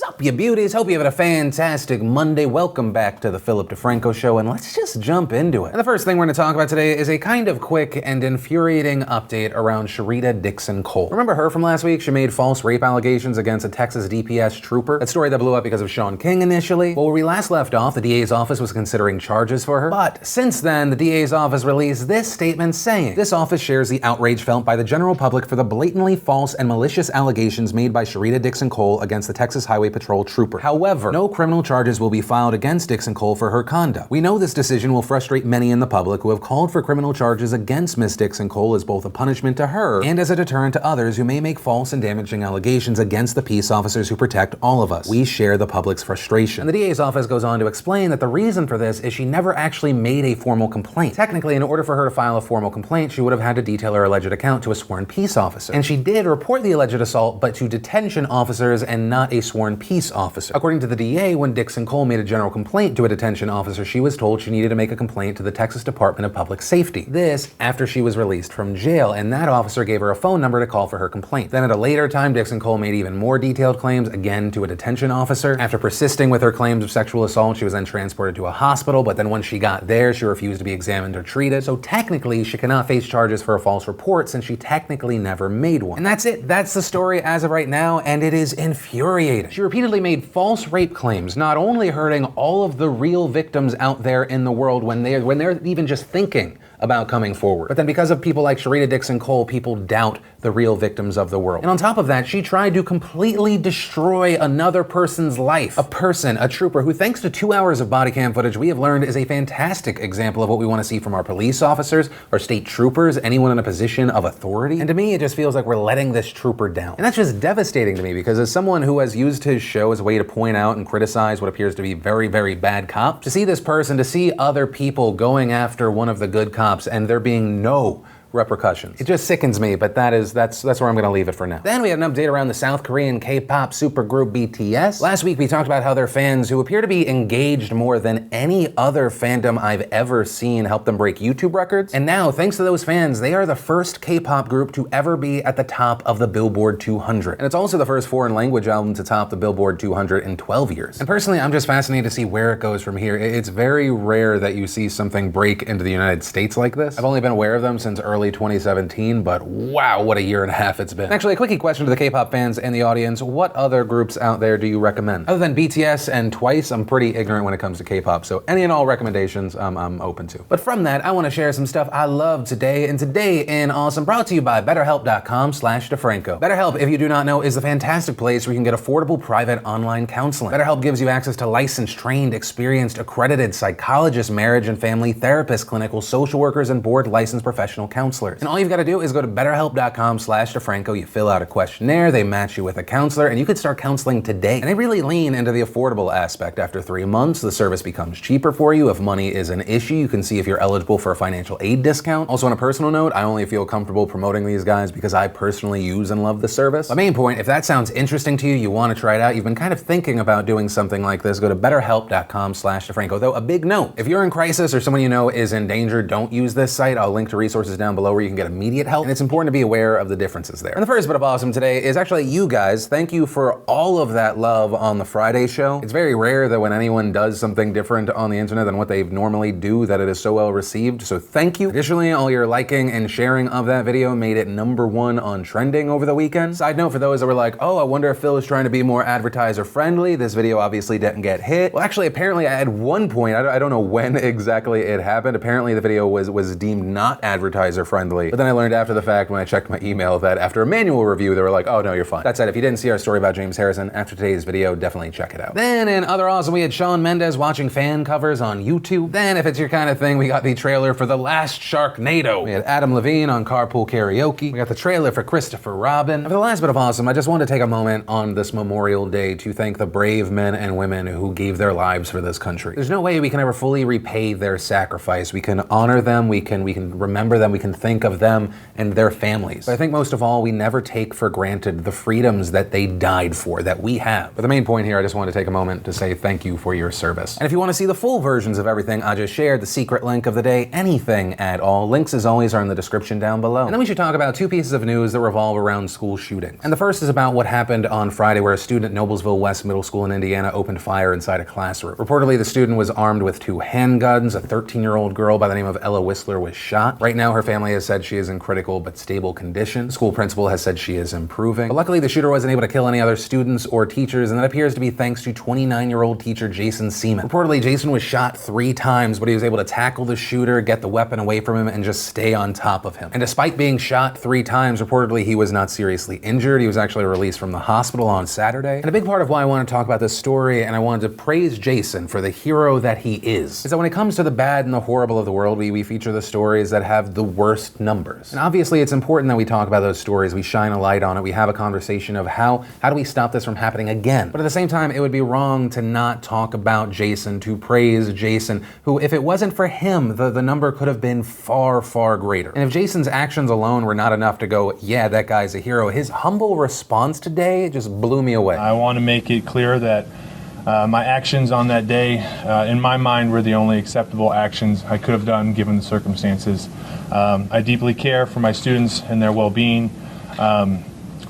up, you beauties? Hope you have a fantastic Monday. Welcome back to the DeFranco Show, and let's just jump into it. And the first thing we're going to talk about today is a kind of quick and infuriating update around Sharita Dixon-Cole. Remember her from last week? She made false rape allegations against a Texas DPS trooper. That story that blew up because of Shaun King initially. Well, where we last left off, the DA's office was considering charges for her. But since then, the DA's office released this statement saying, "This office shares the outrage felt by the general public for the blatantly false and malicious allegations made by Sharita Dixon-Cole against the Texas Highway Patrol trooper. However, no criminal charges will be filed against Dixon-Cole for her conduct. We know this decision will frustrate many in the public who have called for criminal charges against Ms. Dixon-Cole as both a punishment to her and as a deterrent to others who may make false and damaging allegations against the peace officers who protect all of us. We share the public's frustration." And the DA's office goes on to explain that the reason for this is she never actually made a formal complaint. Technically, in order for her to file a formal complaint, she would have had to detail her alleged account to a sworn peace officer. And she did report the alleged assault, but to detention officers and not a sworn peace officer. According to the DA, when Dixon-Cole made a general complaint to a detention officer, she was told she needed to make a complaint to the Texas Department of Public Safety. This after she was released from jail, and that officer gave her a phone number to call for her complaint. Then at a later time, Dixon-Cole made even more detailed claims, again to a detention officer. After persisting with her claims of sexual assault, she was then transported to a hospital, but then when she got there, she refused to be examined or treated. So technically, she cannot face charges for a false report since she technically never made one. And that's it. That's the story as of right now, and it is infuriating. She repeatedly made false rape claims, not only hurting all of the real victims out there in the world when they're even just thinking about coming forward. But then because of people like Sharita Dixon-Cole, people doubt the real victims of the world. And on top of that, she tried to completely destroy another person's life. A person, a trooper, who thanks to 2 hours of body cam footage we have learned is a fantastic example of what we want to see from our police officers, our state troopers, anyone in a position of authority. And to me, it just feels like we're letting this trooper down. And that's just devastating to me because as someone who has used his show as a way to point out and criticize what appears to be very, very bad cops, to see this person, to see other people going after one of the good cops and there being no repercussions, it just sickens me, but that's where I'm gonna leave it for now. Then we had an update around the South Korean K-pop supergroup BTS. Last week we talked about how their fans, who appear to be engaged more than any other fandom I've ever seen, helped them break YouTube records. And now, thanks to those fans, they are the first K-pop group to ever be at the top of the Billboard 200. And it's also the first foreign language album to top the Billboard 200 in 12 years. And personally, I'm just fascinated to see where it goes from here. It's very rare that you see something break into the United States like this. I've only been aware of them since early 2017, but wow, what a year and a half it's been. Actually, a quickie question to the K-pop fans and the audience: what other groups out there do you recommend? Other than BTS and Twice, I'm pretty ignorant when it comes to K-pop, so any and all recommendations I'm open to. But from that, I want to share some stuff I love today, and today in Awesome, brought to you by BetterHelp.com/DeFranco. BetterHelp, if you do not know, is a fantastic place where you can get affordable private online counseling. BetterHelp gives you access to licensed, trained, experienced, accredited psychologists, marriage and family therapists, clinical social workers, and board licensed professional counselors. And all you've got to do is go to BetterHelp.com/DeFranco. You fill out a questionnaire, they match you with a counselor, and you could start counseling today. And they really lean into the affordable aspect. After 3 months, the service becomes cheaper for you. If money is an issue, you can see if you're eligible for a financial aid discount. Also, on a personal note, I only feel comfortable promoting these guys because I personally use and love the service. My main point, if that sounds interesting to you, you want to try it out, you've been kind of thinking about doing something like this, go to BetterHelp.com/DeFranco. Though, a big note, if you're in crisis or someone you know is in danger, don't use this site. I'll link to resources down below where you can get immediate help, and it's important to be aware of the differences there. And the first bit of awesome today is actually you guys. Thank you for all of that love on the Friday show. It's very rare that when anyone does something different on the internet than what they normally do, that it is so well received, so thank you. Additionally, all your liking and sharing of that video made it #1 on trending over the weekend. Side note for those that were like, oh, I wonder if Phil is trying to be more advertiser friendly, this video obviously didn't get hit. Well, actually, apparently at one point, I don't know when exactly it happened, apparently the video was deemed not advertiser friendly. But then I learned after the fact when I checked my email that after a manual review, they were like, oh no, you're fine. That said, if you didn't see our story about James Harrison after today's video, definitely check it out. Then in other awesome, we had Shawn Mendes watching fan covers on YouTube. Then if it's your kind of thing, we got the trailer for The Last Sharknado. We had Adam Levine on Carpool Karaoke. We got the trailer for Christopher Robin. And for the last bit of awesome, I just wanted to take a moment on this Memorial Day to thank the brave men and women who gave their lives for this country. There's no way we can ever fully repay their sacrifice. We can honor them, we can remember them, we can think of them and their families. But I think most of all, we never take for granted the freedoms that they died for, that we have. But the main point here, I just want to take a moment to say thank you for your service. And if you want to see the full versions of everything I just shared, the secret link of the day, anything at all, links as always are in the description down below. And then we should talk about two pieces of news that revolve around school shootings. And the first is about what happened on Friday, where a student at Noblesville West Middle School in Indiana opened fire inside a classroom. Reportedly, the student was armed with 2 handguns. A 13-year-old girl by the name of Ella Whistler was shot. Right now, her family has said she is in critical but stable condition. The school principal has said she is improving. But luckily, the shooter wasn't able to kill any other students or teachers, and that appears to be thanks to 29-year-old teacher Jason Seaman. Reportedly, Jason was shot 3 times, but he was able to tackle the shooter, get the weapon away from him, and just stay on top of him. And despite being shot 3 times, reportedly he was not seriously injured. He was actually released from the hospital on Saturday. And a big part of why I want to talk about this story, and I wanted to praise Jason for the hero that he is that when it comes to the bad and the horrible of the world, we feature the stories that have the worst numbers. And obviously it's important that we talk about those stories, we shine a light on it, we have a conversation of how do we stop this from happening again. But at the same time, it would be wrong to not talk about Jason, to praise Jason, who, if it wasn't for him, the number could have been far, far greater. And if Jason's actions alone were not enough to go, yeah, that guy's a hero, his humble response today just blew me away. I want to make it clear that my actions on that day, in my mind, were the only acceptable actions I could have done given the circumstances. I deeply care for my students and their well-being.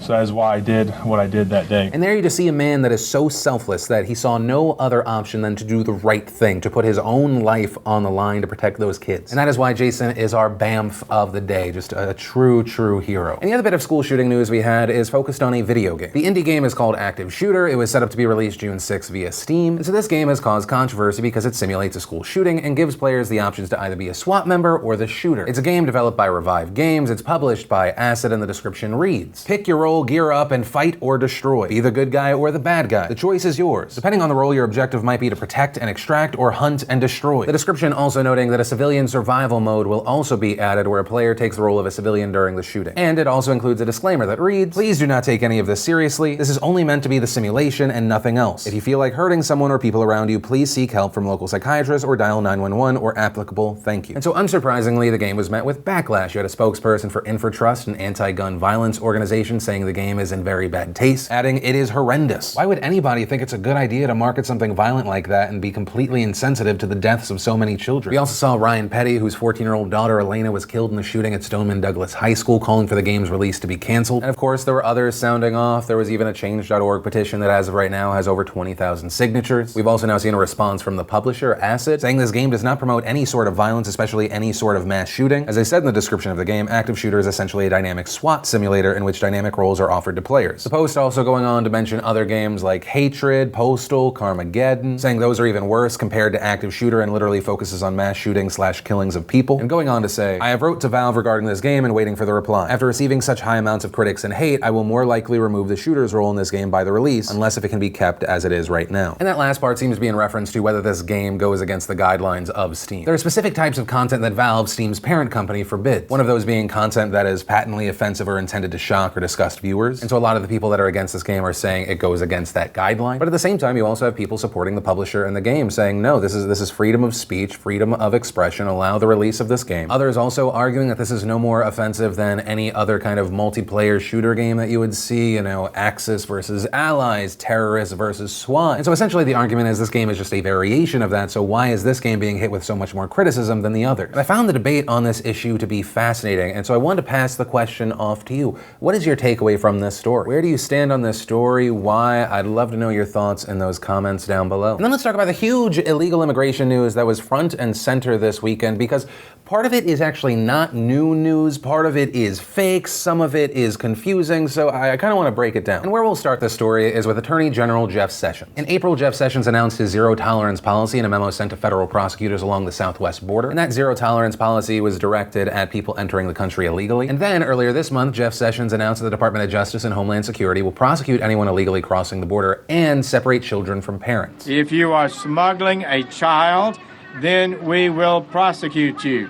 So that is why I did what I did that day. And there you just see a man that is so selfless that he saw no other option than to do the right thing, to put his own life on the line to protect those kids. And that is why Jason is our BAMF of the day, just a true, true hero. And the other bit of school shooting news we had is focused on a video game. The indie game is called Active Shooter. It was set up to be released June 6th via Steam. And so this game has caused controversy because it simulates a school shooting and gives players the options to either be a SWAT member or the shooter. It's a game developed by Revive Games. It's published by Acid, and the description reads, "Pick your role, gear up, and fight or destroy. Be the good guy or the bad guy. The choice is yours. Depending on the role, your objective might be to protect and extract or hunt and destroy." The description also noting that a civilian survival mode will also be added, where a player takes the role of a civilian during the shooting. And it also includes a disclaimer that reads, "Please do not take any of this seriously. This is only meant to be the simulation and nothing else. If you feel like hurting someone or people around you, please seek help from local psychiatrists or dial 911 or applicable. Thank you." And so unsurprisingly, the game was met with backlash. You had a spokesperson for InfoTrust, an anti-gun violence organization, saying the game is in very bad taste, adding, "It is horrendous. Why would anybody think it's a good idea to market something violent like that and be completely insensitive to the deaths of so many children?" We also saw Ryan Petty, whose 14-year-old daughter Elena was killed in the shooting at Stoneman Douglas High School, calling for the game's release to be canceled. And of course, there were others sounding off. There was even a Change.org petition that as of right now has over 20,000 signatures. We've also now seen a response from the publisher, Acid, saying this game does not promote any sort of violence, especially any sort of mass shooting. As I said in the description of the game, Active Shooter is essentially a dynamic SWAT simulator in which dynamic roles are offered to players. The post also going on to mention other games like Hatred, Postal, Carmageddon, saying those are even worse compared to Active Shooter and literally focuses on mass shootings / killings of people. And going on to say, "I have wrote to Valve regarding this game and waiting for the reply. After receiving such high amounts of critics and hate, I will more likely remove the shooter's role in this game by the release, unless if it can be kept as it is right now." And that last part seems to be in reference to whether this game goes against the guidelines of Steam. There are specific types of content that Valve, Steam's parent company, forbids. One of those being content that is patently offensive or intended to shock or disgust viewers. And so a lot of the people that are against this game are saying it goes against that guideline. But at the same time, you also have people supporting the publisher and the game saying, no, this is freedom of speech, freedom of expression, allow the release of this game. Others also arguing that this is no more offensive than any other kind of multiplayer shooter game that you would see, you know, Axis versus Allies, terrorists versus SWAT. And so essentially the argument is this game is just a variation of that, so why is this game being hit with so much more criticism than the other? And I found the debate on this issue to be fascinating, and so I wanted to pass the question off to you. What is your takeaway from this story? Where do you stand on this story? Why? I'd love to know your thoughts in those comments down below. And then let's talk about the huge illegal immigration news that was front and center this weekend, because part of it is actually not new news, part of it is fake, some of it is confusing, so I kind of want to break it down. And where we'll start this story is with Attorney General Jeff Sessions. In April, Jeff Sessions announced his zero-tolerance policy in a memo sent to federal prosecutors along the southwest border, and that zero-tolerance policy was directed at people entering the country illegally. And then, earlier this month, Jeff Sessions announced that the Department of Justice and Homeland Security will prosecute anyone illegally crossing the border and separate children from parents. If you are smuggling a child, then we will prosecute you.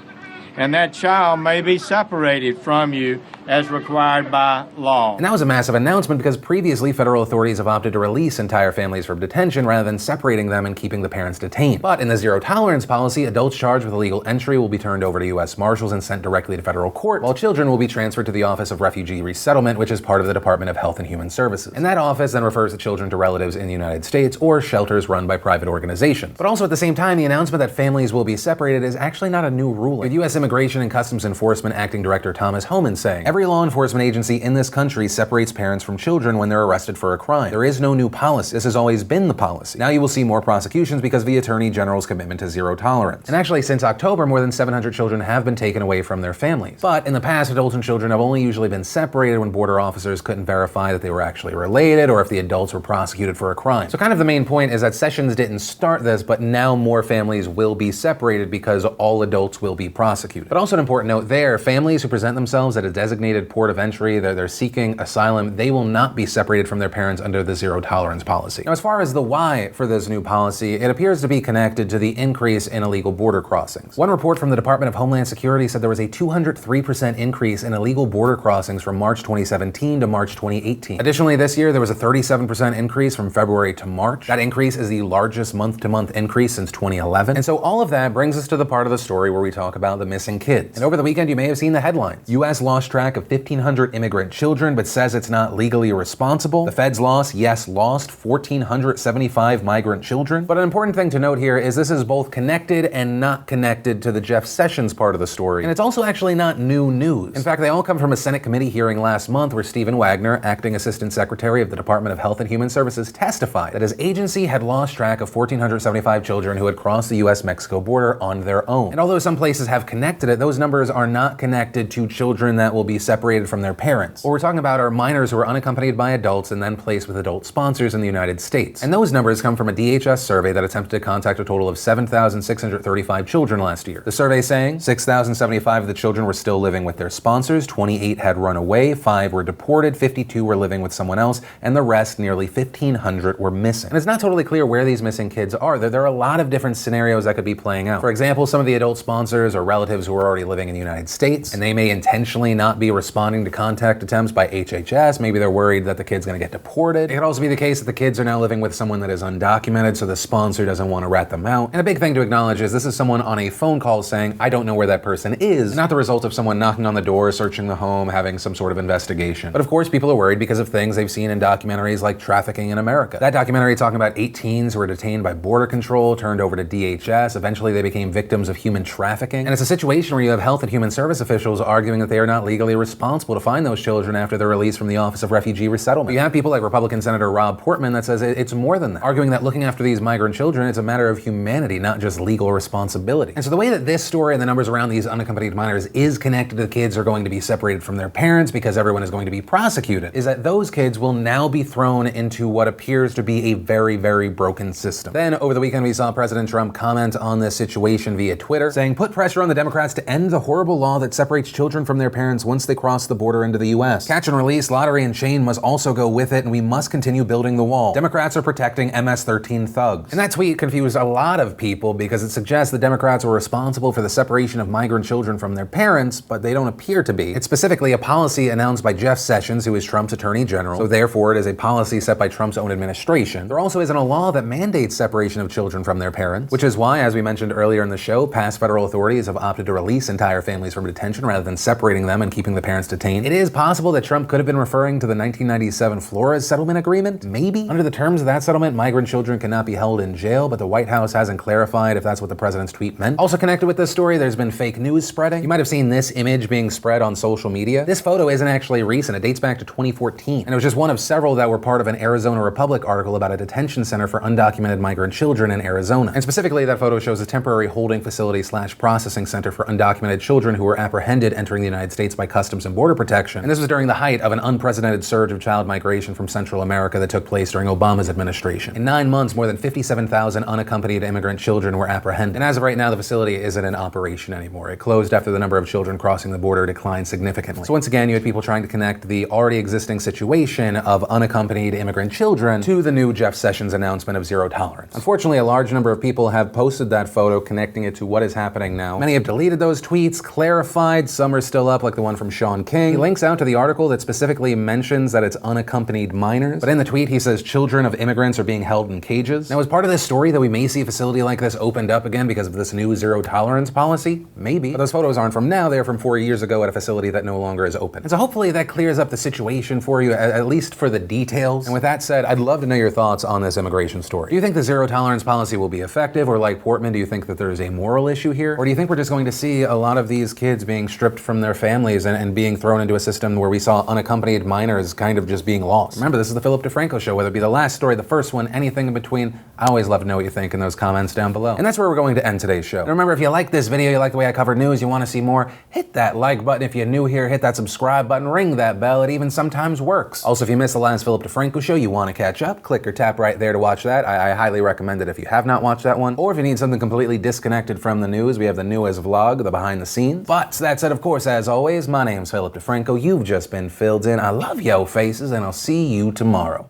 And that child may be separated from you as required by law. And that was a massive announcement because previously federal authorities have opted to release entire families from detention rather than separating them and keeping the parents detained. But in the zero tolerance policy, adults charged with illegal entry will be turned over to U.S. Marshals and sent directly to federal court, while children will be transferred to the Office of Refugee Resettlement, which is part of the Department of Health and Human Services. And that office then refers the children to relatives in the United States or shelters run by private organizations. But also at the same time, the announcement that families will be separated is actually not a new ruling, with U.S. Immigration and Customs Enforcement Acting Director Thomas Homan saying, "Every law enforcement agency in this country separates parents from children when they're arrested for a crime. There is no new policy. This has always been the policy. Now you will see more prosecutions because of the Attorney General's commitment to zero tolerance." And actually, since October, more than 700 children have been taken away from their families. But in the past, adults and children have only usually been separated when border officers couldn't verify that they were actually related or if the adults were prosecuted for a crime. So kind of the main point is that Sessions didn't start this, but now more families will be separated because all adults will be prosecuted. But also an important note there, families who present themselves at a designated port of entry, they're seeking asylum, they will not be separated from their parents under the zero tolerance policy. Now, as far as the why for this new policy, it appears to be connected to the increase in illegal border crossings. One report from the Department of Homeland Security said there was a 203% increase in illegal border crossings from March 2017 to March 2018. Additionally, this year there was a 37% increase from February to March. That increase is the largest month-to-month increase since 2011. And so all of that brings us to the part of the story where we talk about the missing kids. And over the weekend, you may have seen the headlines. U.S. lost track of 1,500 immigrant children, but says it's not legally responsible. The feds lost 1,475 migrant children. But an important thing to note here is this is both connected and not connected to the Jeff Sessions part of the story. And it's also actually not new news. In fact, they all come from a Senate committee hearing last month where Stephen Wagner, acting Assistant Secretary of the Department of Health and Human Services, testified that his agency had lost track of 1,475 children who had crossed the U.S.-Mexico border on their own. And although some places have connected it, those numbers are not connected to children that will be separated from their parents. What we're talking about are minors who are unaccompanied by adults and then placed with adult sponsors in the United States. And those numbers come from a DHS survey that attempted to contact a total of 7,635 children last year. The survey saying 6,075 of the children were still living with their sponsors, 28 had run away, 5 were deported, 52 were living with someone else, and the rest, nearly 1,500, were missing. And it's not totally clear where these missing kids are. There are a lot of different scenarios that could be playing out. For example, some of the adult sponsors are relatives who are already living in the United States, and they may intentionally not be responding to contact attempts by HHS. Maybe they're worried that the kid's gonna get deported. It could also be the case that the kids are now living with someone that is undocumented, so the sponsor doesn't want to rat them out. And a big thing to acknowledge is this is someone on a phone call saying, "I don't know where that person is," not the result of someone knocking on the door, searching the home, having some sort of investigation. But of course, people are worried because of things they've seen in documentaries like Trafficking in America. That documentary talking about 8 teens who were detained by Border Control, turned over to DHS, eventually they became victims of human trafficking. And it's a situation where you have health and human service officials arguing that they are not legally responsible to find those children after they're released from the Office of Refugee Resettlement. But you have people like Republican Senator Rob Portman that says it's more than that, arguing that looking after these migrant children, it's a matter of humanity, not just legal responsibility. And so the way that this story and the numbers around these unaccompanied minors is connected to the kids who are going to be separated from their parents because everyone is going to be prosecuted is that those kids will now be thrown into what appears to be a very, very broken system. Then over the weekend, we saw President Trump comment on this situation via Twitter, saying, "Put pressure on the Democrats to end the horrible law that separates children from their parents once they cross the border into the U.S. Catch and release, lottery, and chain must also go with it, and we must continue building the wall. Democrats are protecting MS-13 thugs." And that tweet confused a lot of people because it suggests the Democrats were responsible for the separation of migrant children from their parents, but they don't appear to be. It's specifically a policy announced by Jeff Sessions, who is Trump's attorney general, so therefore it is a policy set by Trump's own administration. There also isn't a law that mandates separation of children from their parents, which is why, as we mentioned earlier in the show, past federal authorities have opted to release entire families from detention rather than separating them and keeping the parents detained. It is possible that Trump could have been referring to the 1997 Flores settlement agreement, maybe? Under the terms of that settlement, migrant children cannot be held in jail, but the White House hasn't clarified if that's what the president's tweet meant. Also connected with this story, there's been fake news spreading. You might have seen this image being spread on social media. This photo isn't actually recent. It dates back to 2014, and it was just one of several that were part of an Arizona Republic article about a detention center for undocumented migrant children in Arizona. And specifically, that photo shows a temporary holding facility / processing center for undocumented children who were apprehended entering the United States by Customs and Border Protection. And this was during the height of an unprecedented surge of child migration from Central America that took place during Obama's administration. In 9 months, more than 57,000 unaccompanied immigrant children were apprehended. And as of right now, the facility isn't in operation anymore. It closed after the number of children crossing the border declined significantly. So once again, you had people trying to connect the already existing situation of unaccompanied immigrant children to the new Jeff Sessions announcement of zero tolerance. Unfortunately, a large number of people have posted that photo connecting it to what is happening now. Many have deleted those tweets, clarified, some are still up, like the one from Sean King. He links out to the article that specifically mentions that it's unaccompanied minors, but in the tweet he says children of immigrants are being held in cages. Now, as part of this story that we may see a facility like this opened up again because of this new zero tolerance policy, maybe. But those photos aren't from now, they're from 4 years ago at a facility that no longer is open. And so hopefully that clears up the situation for you, at least for the details. And with that said, I'd love to know your thoughts on this immigration story. Do you think the zero tolerance policy will be effective, or like Portman, do you think that there's a moral issue here? Or do you think we're just going to see a lot of these kids being stripped from their families and being thrown into a system where we saw unaccompanied minors kind of just being lost? Remember, this is the Philip DeFranco Show. Whether it be the last story, the first one, anything in between, I always love to know what you think in those comments down below. And that's where we're going to end today's show. And remember, if you like this video, you like the way I cover news, you want to see more, hit that like button. If you're new here, hit that subscribe button, ring that bell. It even sometimes works. Also, if you missed the last Philip DeFranco Show, you want to catch up, click or tap right there to watch that. I highly recommend it if you have not watched that one. Or if you need something completely disconnected from the news, we have the newest vlog, the behind the scenes. But that said, of course, as always, my name's Philip DeFranco. You've just been filled in. I love yo faces, and I'll see you tomorrow.